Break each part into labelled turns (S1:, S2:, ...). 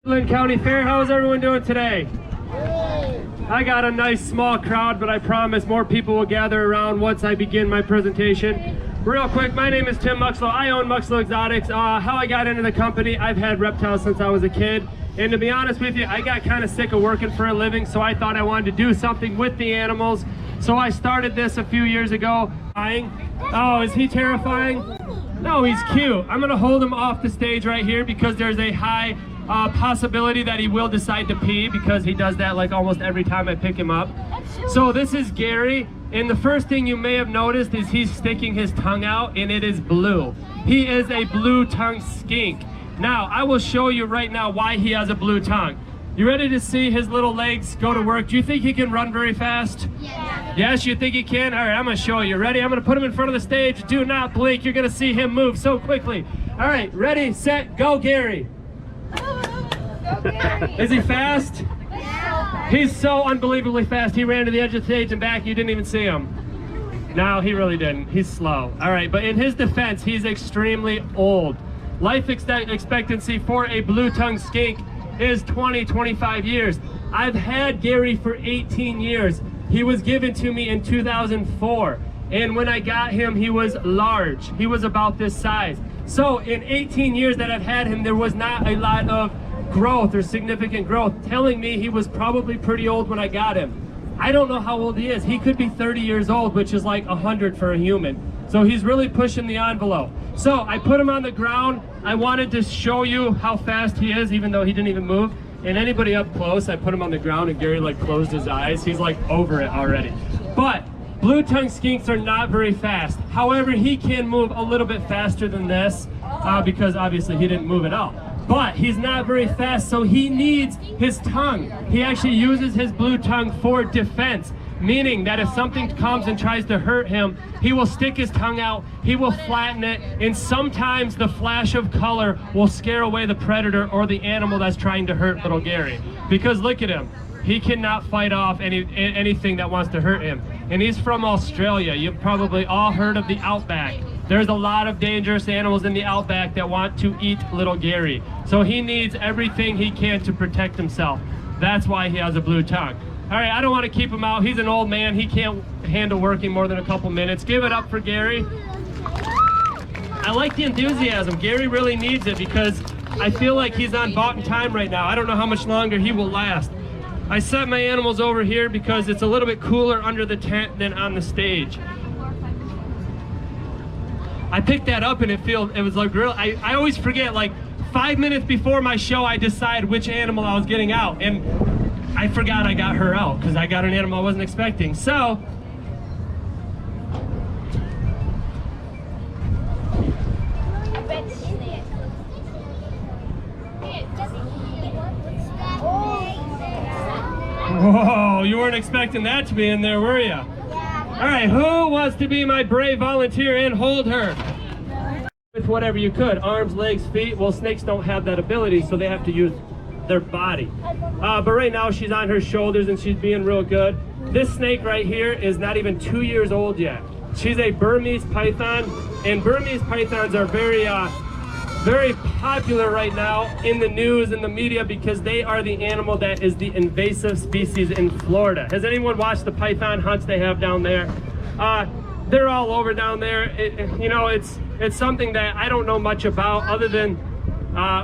S1: Midland County Fair, how's everyone doing today? I got a nice small crowd, but I promise more people will gather around once I begin my presentation. Real quick, my name is Tim Muxlow. I own Muxlow Exotics. How I got into the company, I've had reptiles since I was a kid. And to be honest with you, I got kind of sick of working for a living, so I thought I wanted to do something with the animals. So I started this a few years ago. Oh, is he terrifying? No, he's cute. I'm gonna hold him off the stage right here because there's a high possibility that he will decide to pee, because he does that like almost every time I pick him up. So this is Gary, and the first thing you may have noticed is he's sticking his tongue out, and it is blue. He is a blue-tongued skink. Now, I will show you right now why he has a blue tongue. You ready to see his little legs go to work? Do you think he can run very fast? Yeah. Yes, you think he can? All right, I'm gonna show you. Ready? I'm gonna put him in front of the stage. Do not blink. You're gonna see him move so quickly. All right, ready, set, go, Gary. Is he fast? Yeah. He's so unbelievably fast. He ran to the edge of the stage and back. You didn't even see him. No, he really didn't. He's slow. All right, but in his defense, he's extremely old. Life expectancy for a blue-tongued skink is 20-25 years. I've had Gary for 18 years. He was given to me in 2004. And when I got him, he was large. He was about this size. So in 18 years that I've had him, there was not a lot of growth or significant growth, telling me he was probably pretty old when I got him. I don't know how old he is. He could be 30 years old, which is like 100 for a human. So he's really pushing the envelope. So I put him on the ground. I wanted to show you how fast he is, even though he didn't even move. And anybody up close, I put him on the ground and Gary like closed his eyes. He's like over it already. But blue-tongued skinks are not very fast. However, he can move a little bit faster than this because obviously he didn't move at all. But he's not very fast, so he needs his tongue. He actually uses his blue tongue for defense, meaning that if something comes and tries to hurt him, he will stick his tongue out, he will flatten it, and sometimes the flash of color will scare away the predator or the animal that's trying to hurt little Gary. Because look at him. He cannot fight off anything that wants to hurt him. And he's from Australia. You've probably all heard of the outback. There's a lot of dangerous animals in the outback that want to eat little Gary. So he needs everything he can to protect himself. That's why he has a blue tongue. All right, I don't want to keep him out. He's an old man. He can't handle working more than a couple minutes. Give it up for Gary. I like the enthusiasm. Gary really needs it because I feel like he's on bought time right now. I don't know how much longer he will last. I set my animals over here because it's a little bit cooler under the tent than on the stage. I picked that up and it was like real. I always forget, like 5 minutes before my show, I decide which animal I was getting out. And I forgot I got her out because I got an animal I wasn't expecting. So, whoa, you weren't expecting that to be in there, were you? All right, who wants to be my brave volunteer and hold her? With whatever you could, arms, legs, feet. Well, snakes don't have that ability, so they have to use their body. But right now she's on her shoulders and she's being real good. This snake right here is not even 2 years old yet. She's a Burmese Python, and Burmese Pythons are very popular right now in the news and the media because they are the animal that is the invasive species in Florida. Has anyone watched the python hunts they have down there? They're all over down there. You know, it's something that I don't know much about other than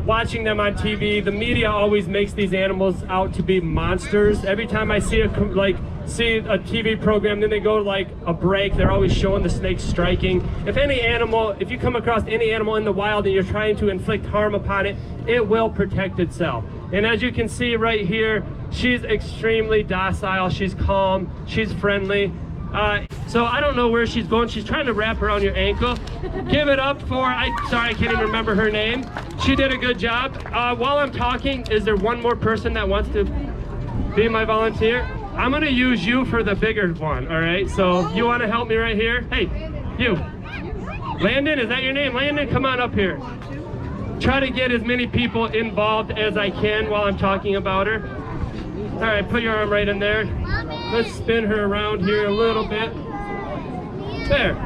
S1: watching them on TV. The media always makes these animals out to be monsters. Every time I see a TV program, then they go to like a break, they're always showing the snake striking. If you come across any animal in the wild and you're trying to inflict harm upon it, it will protect itself. And as you can see right here, she's extremely docile, she's calm, she's friendly. So I don't know where she's going. She's trying to wrap around your ankle. Give it up for, sorry, I can't even remember her name. She did a good job. While I'm talking, is there one more person that wants to be my volunteer? I'm gonna use you for the bigger one, all right? So you wanna help me right here? Hey, you. Landon, is that your name? Landon, come on up here. Try to get as many people involved as I can while I'm talking about her. All right, put your arm right in there. Let's spin her around here a little bit. There.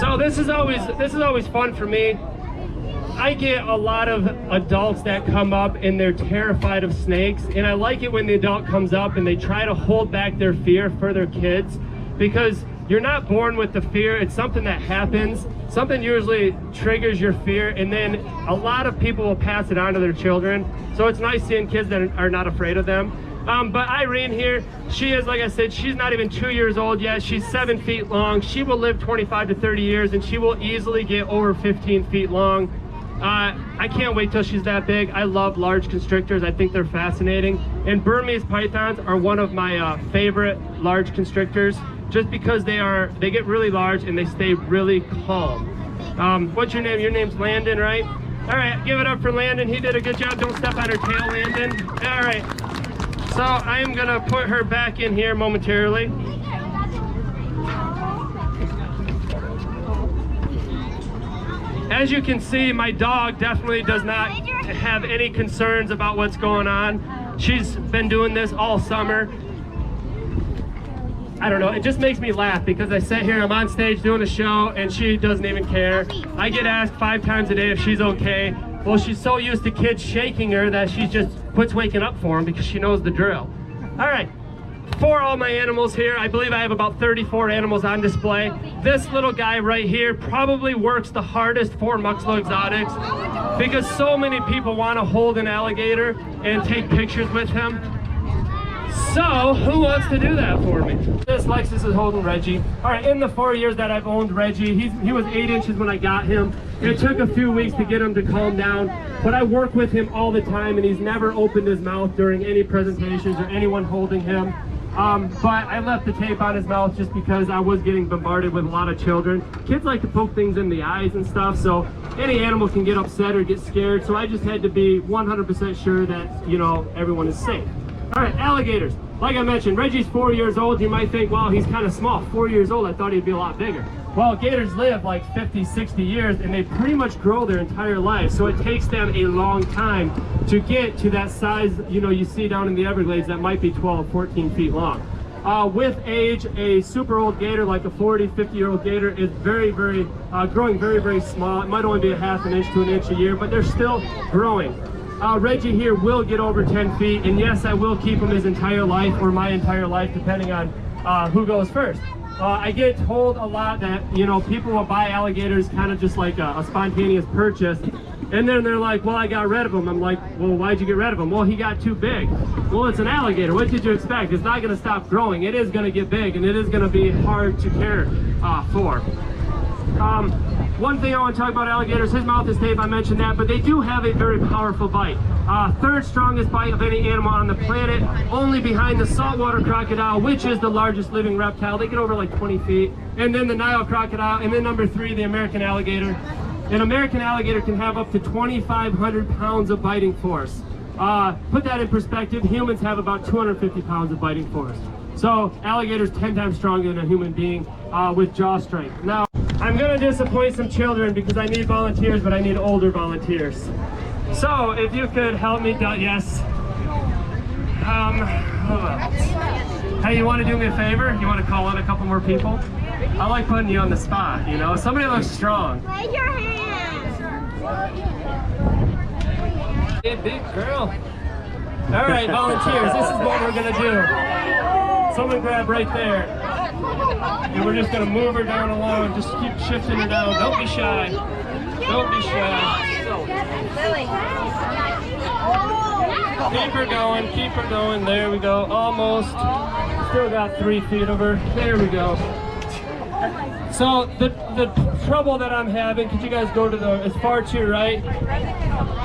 S1: So this is always fun for me. I get a lot of adults that come up and they're terrified of snakes, and I like it when the adult comes up and they try to hold back their fear for their kids, because you're not born with the fear. It's something that happens. Something usually triggers your fear, and then a lot of people will pass it on to their children. So it's nice seeing kids that are not afraid of them. But Irene here, she is, like I said, she's not even 2 years old yet. She's 7 feet long. She will live 25 to 30 years, and she will easily get over 15 feet long. I can't wait till she's that big. I love large constrictors. I think they're fascinating. And Burmese pythons are one of my favorite large constrictors, just because they get really large and they stay really calm. What's your name? Your name's Landon, right? All right, give it up for Landon. He did a good job. Don't step on her tail, Landon. All right. So I am gonna put her back in here momentarily. As you can see, my dog definitely does not have any concerns about what's going on. She's been doing this all summer. I don't know, it just makes me laugh because I sit here, I'm on stage doing a show, and she doesn't even care. I get asked 5 times a day if she's okay. Well, she's so used to kids shaking her that she just quits waking up for them because she knows the drill. All right, for all my animals here, I believe I have about 34 animals on display. This little guy right here probably works the hardest for Muxlow Exotics because so many people want to hold an alligator and take pictures with him. So, who wants to do that for me? This Lexus is holding Reggie. All right, in the 4 years that I've owned Reggie, he was 8 inches when I got him. It took a few weeks to get him to calm down, but I work with him all the time, and he's never opened his mouth during any presentations or anyone holding him. But I left the tape on his mouth just because I was getting bombarded with a lot of children. Kids like to poke things in the eyes and stuff, so any animal can get upset or get scared, so I just had to be 100% sure that, you know, everyone is safe. All right, alligators. Like I mentioned, Reggie's 4 years old. You might think, well, he's kind of small. 4 years old, I thought he'd be a lot bigger. Well, gators live like 50, 60 years, and they pretty much grow their entire life. So it takes them a long time to get to that size, you know, you see down in the Everglades that might be 12, 14 feet long. With age, a super old gator, like a 40, 50-year-old gator, is growing very, very small. It might only be a half an inch to an inch a year, but they're still growing. Reggie here will get over 10 feet, and yes, I will keep him his entire life, or my entire life, depending on who goes first. I get told a lot that, you know, people will buy alligators kind of just like a spontaneous purchase, and then they're like, well, I got rid of him. I'm like, well, why'd you get rid of him? Well, he got too big. Well, it's an alligator. What did you expect? It's not going to stop growing. It is going to get big, and it is going to be hard to care for. One thing I want to talk about alligators, his mouth is taped, I mentioned that, but they do have a very powerful bite. Third strongest bite of any animal on the planet, only behind the saltwater crocodile, which is the largest living reptile. They get over like 20 feet. And then the Nile crocodile, and then number 3, the American alligator. An American alligator can have up to 2,500 pounds of biting force. Put that in perspective, humans have about 250 pounds of biting force. So alligators 10 times stronger than a human being with jaw strength. Now, I'm gonna disappoint some children because I need volunteers, but I need older volunteers. So if you could help me, yes. Hey, you wanna do me a favor? You wanna call in a couple more people? I like putting you on the spot, you know? Somebody looks strong.
S2: Raise your hand.
S1: Hey, big girl. All right, volunteers, this is what we're gonna do. Someone grab right there. And we're just gonna move her down along, just keep shifting her down. Don't be shy. Don't be shy. Keep her going, keep her going. There we go, almost. Still got 3 feet of her. There we go. So the trouble that I'm having, could you guys go to as far to your right,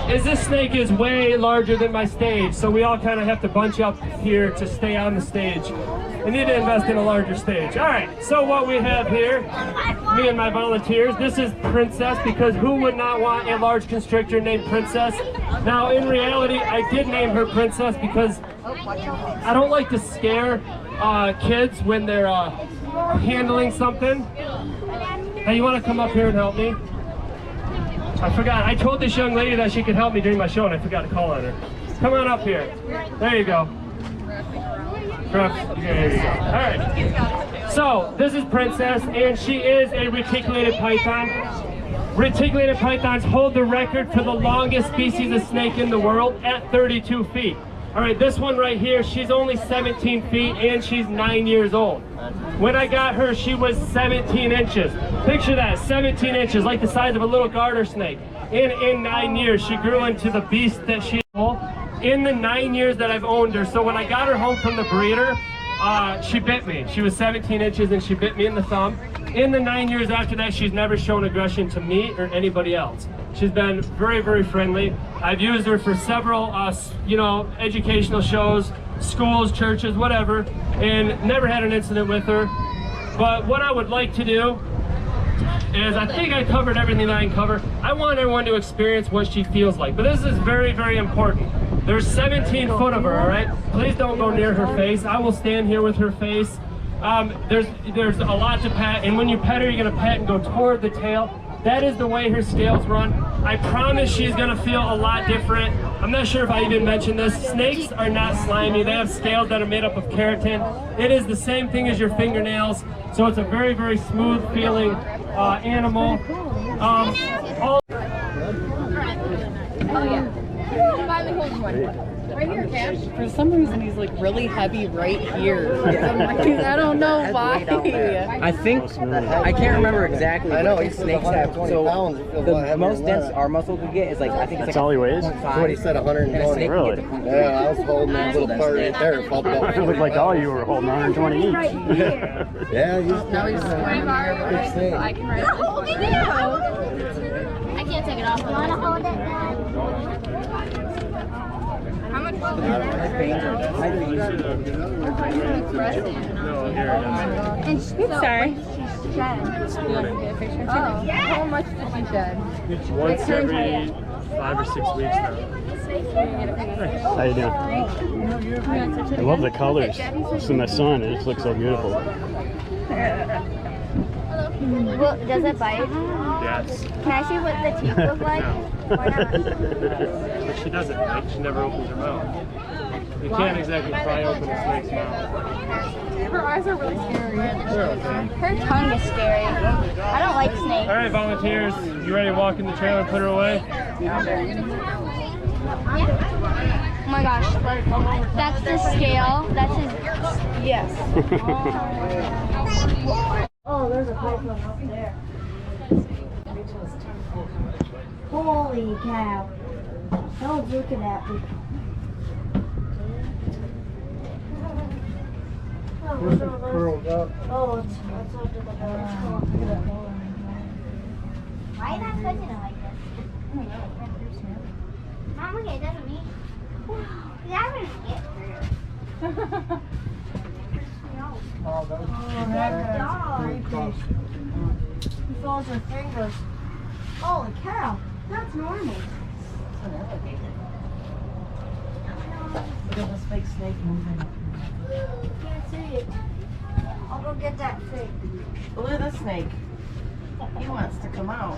S1: is this snake is way larger than my stage, so we all kind of have to bunch up here to stay on the stage. We need to invest in a larger stage. All right, so what we have here, me and my volunteers, this is Princess, because who would not want a large constrictor named Princess? Now, in reality, I did name her Princess because I don't like to scare kids when they're handling something. Hey, you want to come up here and help me? I forgot. I told this young lady that she could help me during my show, and I forgot to call on her. Come on up here. There you go. There you go. All right. So this is Princess, and she is a reticulated python. Reticulated pythons hold the record for the longest species of snake in the world at 32 feet. All right, this one right here, she's only 17 feet and she's 9 years old. When I got her, she was 17 inches. Picture that, 17 inches, like the size of a little garter snake. In 9 years, she grew into the beast that she is. In the 9 years that I've owned her, so when I got her home from the breeder, she bit me. She was 17 inches and she bit me in the thumb. In the 9 years after that, she's never shown aggression to me or anybody else. She's been very, very friendly. I've used her for several, educational shows, schools, churches, whatever, and never had an incident with her. But what I would like to do is, I think I covered everything that I can cover. I want everyone to experience what she feels like. But this is very, very important. There's 17 foot of her, all right? Please don't go near her face. I will stand here with her face. There's a lot to pet, and when you pet her, you're gonna pet and go toward the tail. That is the way her scales run. I promise she's gonna feel a lot different. I'm not sure if I even mentioned this. Snakes are not slimy. They have scales that are made up of keratin. It is the same thing as your fingernails. So it's a very, very smooth feeling animal.
S2: Oh yeah. Finally holding one. Right here, Cash.
S3: For some reason, he's like really heavy right here. I don't know why.
S4: I think, I can't remember exactly. I know, snakes have, so the most dense our muscle could get is like, I think it's
S5: That's
S4: like
S5: all he weighs?
S4: That's
S6: what he said, 120.
S5: Really?
S6: Yeah, I was holding that little part right there. It felt about
S5: It looked like all you were holding 120 each.
S6: Yeah,
S2: Now he's swimming here, so I can ride this one. I can't take it off. You want to hold it, Dad? How much was it? And sorry. Oh, how much did she shed?
S1: Once every 5 or 6 weeks now.
S5: How you doing? I love the colors. Just in the sun, it just looks so beautiful.
S7: Well, does it bite?
S1: Yes.
S7: Can I see what the teeth look like? Or not?
S1: But she doesn't bite. She never opens her mouth. You can't exactly pry open a snake's mouth.
S2: Her eyes are really scary.
S7: Her tongue is scary. I don't like snakes.
S1: All right, volunteers, you ready to walk in the trailer and put her away?
S7: Oh my gosh. That's the scale. That's his. Yes. Oh, there's a python up there. Holy cow. Someone's looking at me.
S6: curled up.
S7: Oh, it's up to the door. Why are you not touching it like this? Mom, look at it, doesn't mean. That would get through.
S6: Oh, that was
S7: Dog. He follows her fingers. Holy cow, that's normal.
S3: Look at this fake snake moving.
S7: Can't see it. I'll go get that thing.
S3: Look at this snake. He wants to come out.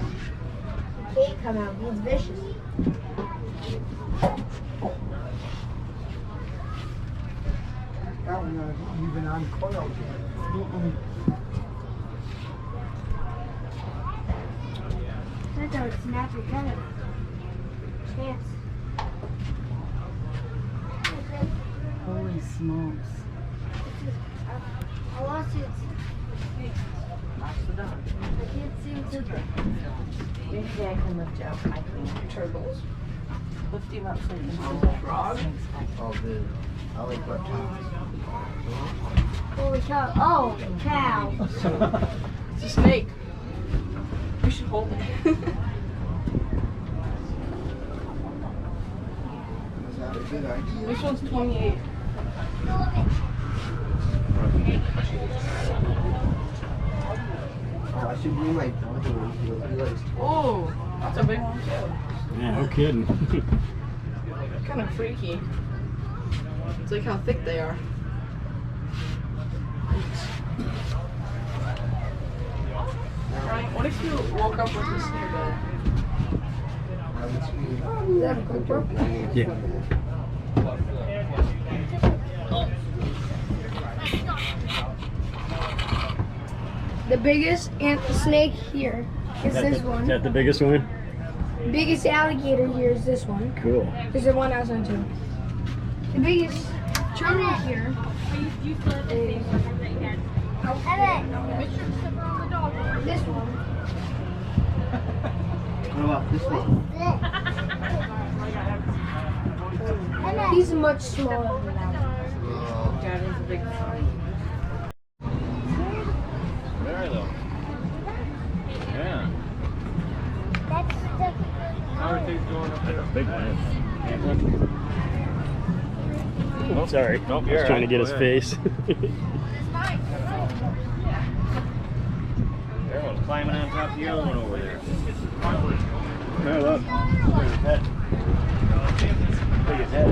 S7: He can't come out. He's vicious.
S6: that one even uncoiled.
S7: That's how it snaps your head. Chance.
S3: Holy smokes.
S7: I lost it.
S3: Watch the dog.
S7: I can't seem to.
S3: Maybe I can lift you up. I can. Turtles. Lift him up so you can see the frog.
S6: Oh, dude. I like reptiles.
S7: Holy cow. Oh, cow.
S3: It's a snake. We should hold it. This one's 28.
S6: Oh, I should bring my brother.
S3: Oh, that's a big one too.
S5: Yeah, no kidding.
S3: Kind of freaky. It's like how thick they are. Ryan, what if you woke up with this in your bed?
S5: Yeah.
S2: The biggest snake here.
S7: It's this
S5: Is
S7: one.
S5: that the biggest one?
S7: Biggest alligator here is this one.
S5: Cool.
S7: There's the one outside too. The biggest turtle here is this one.
S6: What about this one?
S7: He's much smaller than that one.
S3: That is a big one.
S8: Where are those? Yeah.
S7: That's the
S1: How are things going up there?
S5: Big one. Oh, sorry.
S8: Nope,
S5: I
S8: you're
S5: was trying to
S8: right.
S5: get
S8: Go
S5: his
S8: ahead.
S5: face.
S8: There one's climbing on top of the other one over there.
S5: Oh, look.
S8: Look at his head. Look at his head.